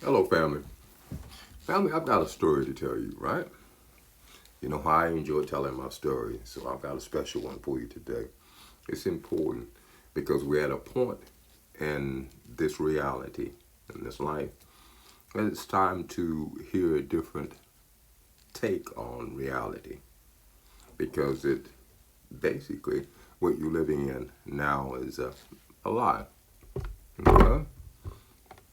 Hello, family. Family, I've got a story to tell you, right? You know how I enjoy telling my story, so I've got a special one for you today. It's important because we're at a point in this reality, in this life, and it's time to hear a different take on reality because it basically what you're living in now is a lie. Okay?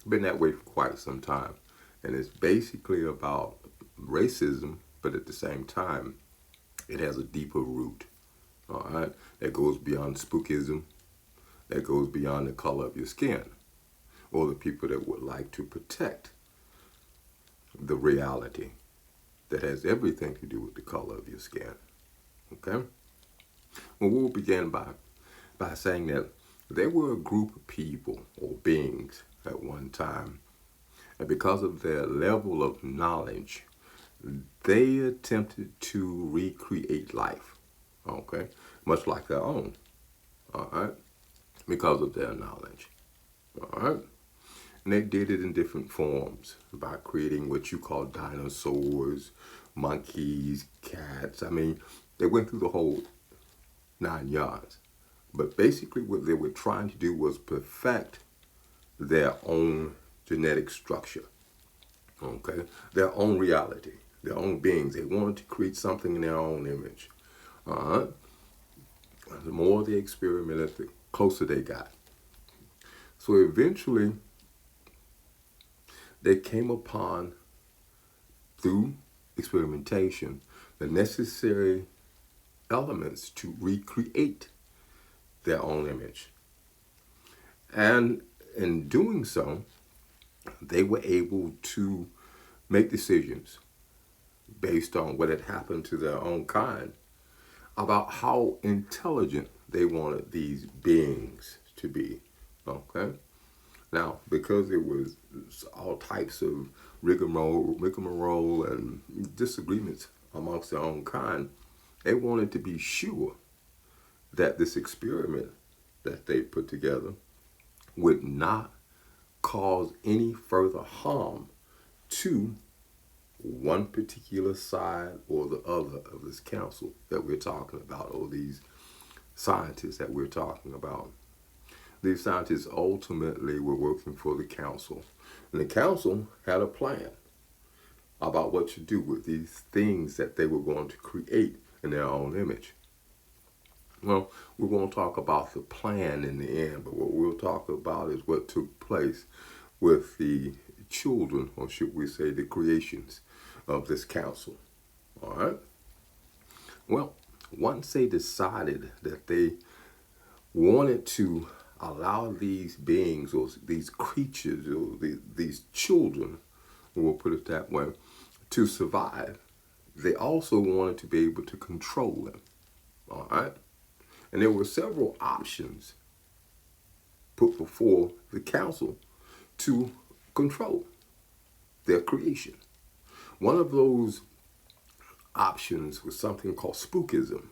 Been that way for quite some time. And it's basically about racism, but at the same time, it has a deeper root. All right, that goes beyond spookism, that goes beyond the color of your skin, or the people that would like to protect the reality that has everything to do with the color of your skin. Okay? Well, we'll begin by saying that there were a group of people or beings at one time, and because of their level of knowledge, they attempted to recreate life. Okay? Much like their own. All right? Because of their knowledge. All right? And they did it in different forms by creating what you call dinosaurs, monkeys, cats. I mean, they went through the whole 9 yards. But basically, what they were trying to do was perfect their own genetic structure, okay? Their own reality, their own beings. They wanted to create something in their own image. Uh-huh. The more they experimented, the closer they got. So eventually, they came upon, through experimentation, the necessary elements to recreate their own image. And in doing so, they were able to make decisions based on what had happened to their own kind about how intelligent they wanted these beings to be. Okay? Now, because it was all types of rigmarole and disagreements amongst their own kind, they wanted to be sure that this experiment that they put together would not cause any further harm to one particular side or the other of this council that we're talking about, or these scientists that we're talking about. These scientists ultimately were working for the council, and the council had a plan about what to do with these things that they were going to create in their own image. Well, we're going to talk about the plan in the end, but what we'll talk about is what took place with the children, or should we say the creations of this council. All right? Well, once they decided that they wanted to allow these beings or these creatures or these children, we'll put it that way, to survive, they also wanted to be able to control them. All right? And there were several options put before the council to control their creation. One of those options was something called spookism.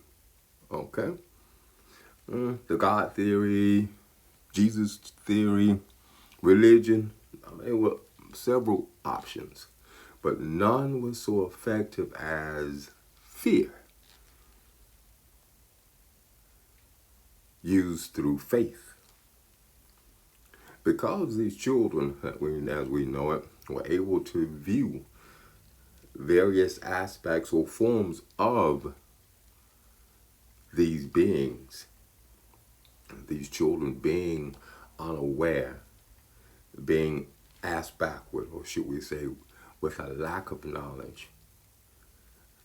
Okay? The God theory, Jesus theory, religion. I mean, there were several options, but none was so effective as fear used through faith. Because these children, as we know it, were able to view various aspects or forms of these beings, these children being unaware, being ass backward, or should we say, with a lack of knowledge,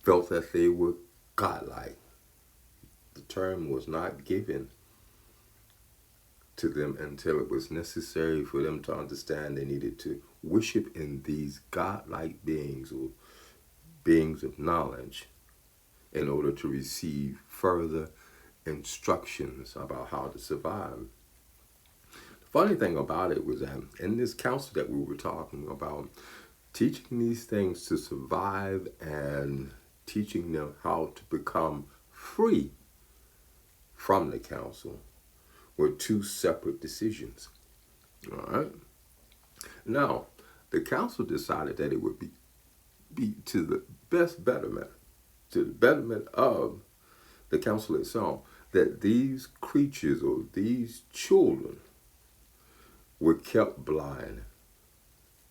felt that they were godlike. The term was not given to them until it was necessary for them to understand they needed to worship in these godlike beings or beings of knowledge in order to receive further instructions about how to survive. The funny thing about it was that in this council that we were talking about, teaching these things to survive and teaching them how to become free from the council were two separate decisions. All right. Now, the council decided that it would be to the betterment of the council itself, that these creatures or these children were kept blind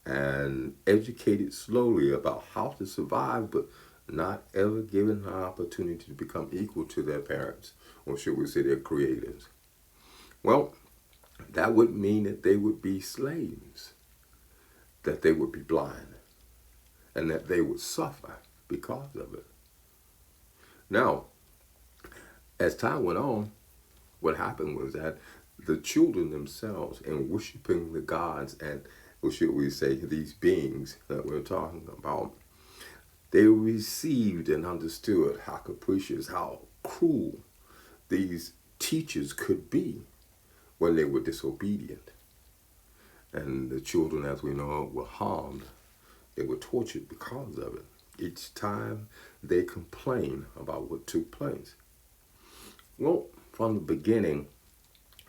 and educated slowly about how to survive, but not ever given an opportunity to become equal to their parents, or should we say their creators. Well, that would mean that they would be slaves, that they would be blind, and that they would suffer because of it. Now, as time went on, what happened was that the children themselves, in worshiping the gods and, or should we say, these beings that we're talking about, they received and understood how capricious, how cruel these teachers could be when they were disobedient. And the children, as we know, were harmed. They were tortured because of it. Each time they complained about what took place. Well, from the beginning,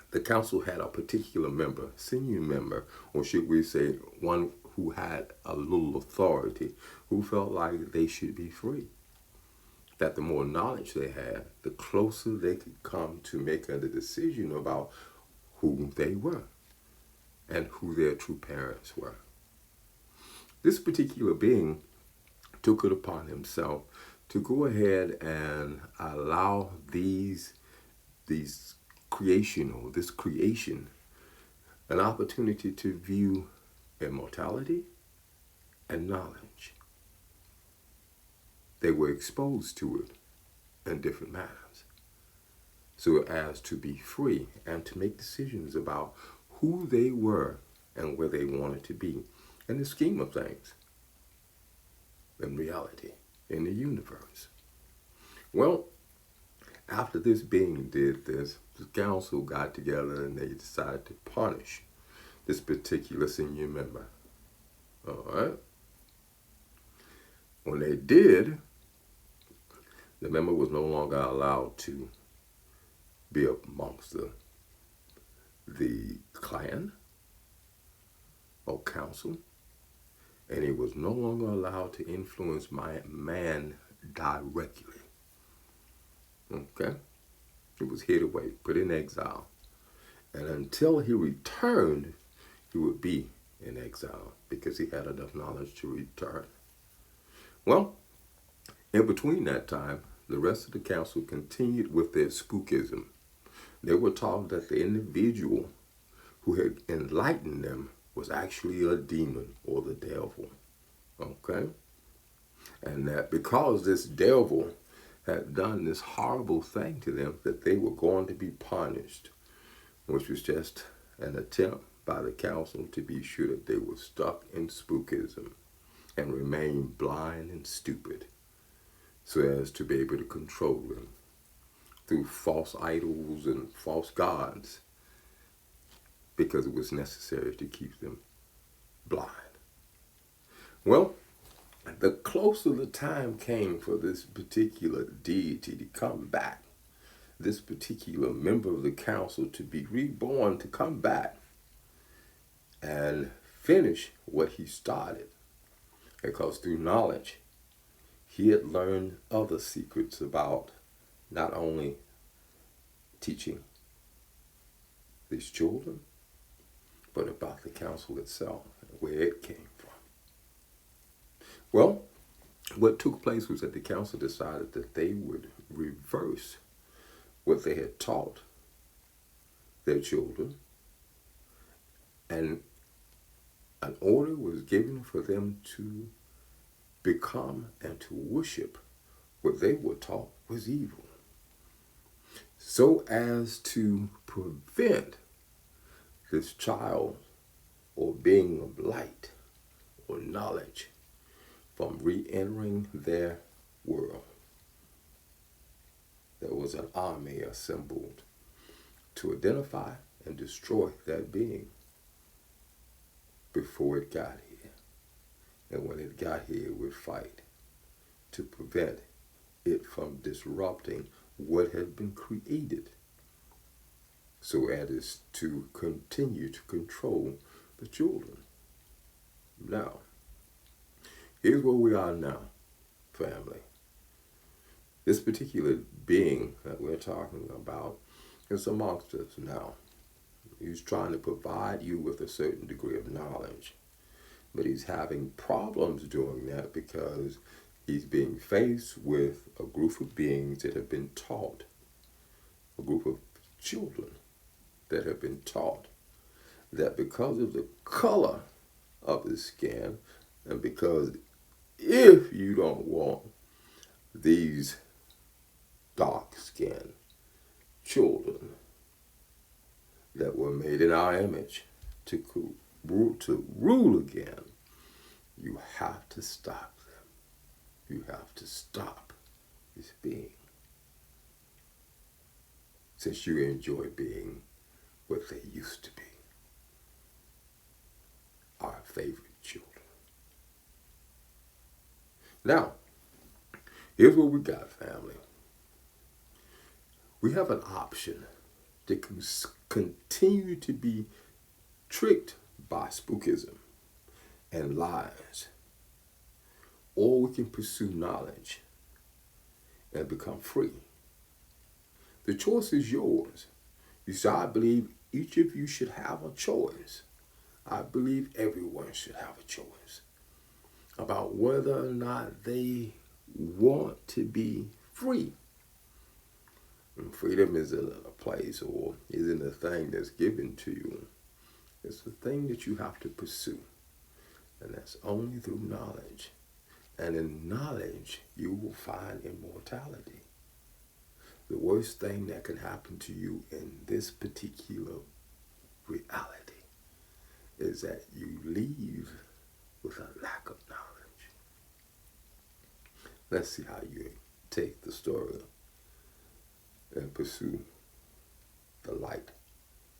the council had a particular member, senior member, or should we say one who had a little authority, who felt like they should be free. That the more knowledge they had, the closer they could come to making a decision about who they were and who their true parents were. This particular being took it upon himself to go ahead and allow these creation, or this creation, an opportunity to view immortality and knowledge. They were exposed to it in different manners, so as to be free and to make decisions about who they were and where they wanted to be in the scheme of things, in reality, in the universe. Well, after this being did this, the council got together and they decided to punish this particular senior member. All right? When they did, the member was no longer allowed to be amongst the clan or council, and he was no longer allowed to influence my man directly. Okay? He was hid away, put in exile. And until he returned, he would be in exile because he had enough knowledge to return. Well, in between that time, the rest of the council continued with their spookism. They were taught that the individual who had enlightened them was actually a demon or the devil. Okay? And that because this devil had done this horrible thing to them, that they were going to be punished, which was just an attempt by the council to be sure that they were stuck in spookism and remained blind and stupid, so as to be able to control them through false idols and false gods, because it was necessary to keep them blind. Well, the closer the time came for this particular deity to come back, this particular member of the council to be reborn, to come back and finish what he started, because through knowledge, he had learned other secrets about not only teaching these children, but about the council itself, where it came from. Well, what took place was that the council decided that they would reverse what they had taught their children, and an order was given for them to become and to worship what they were taught was evil, so as to prevent this child or being of light or knowledge from re-entering their world. There was an army assembled to identify and destroy that being before it got here. And when it got here, it would fight to prevent it from disrupting what had been created, so as to continue to control the children. Now, Here's where we are now, family. This particular being that we're talking about is amongst us now. He's trying to provide you with a certain degree of knowledge, but he's having problems doing that because he's being faced with a group of beings that have been taught, a group of children that have been taught that because of the color of his skin, and because if you don't want these dark-skinned children that were made in our image to rule again, you have to stop them. You have to stop this being, since you enjoy being what they used to be, our favorite children. Now, here's what we got, family. We have an option to continue to be tricked by spookism and lies, or we can pursue knowledge and become free. The choice is yours. You see, I believe each of you should have a choice. I believe everyone should have a choice about whether or not they want to be free. And freedom isn't a place or isn't a thing that's given to you. It's a thing that you have to pursue. And that's only through knowledge. And in knowledge, you will find immortality. The worst thing that can happen to you in this particular reality is that you leave with a lack of knowledge. Let's see how you take the story and pursue the light,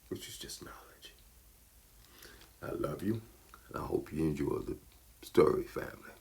which is just knowledge. I love you, and I hope you enjoy the story, family.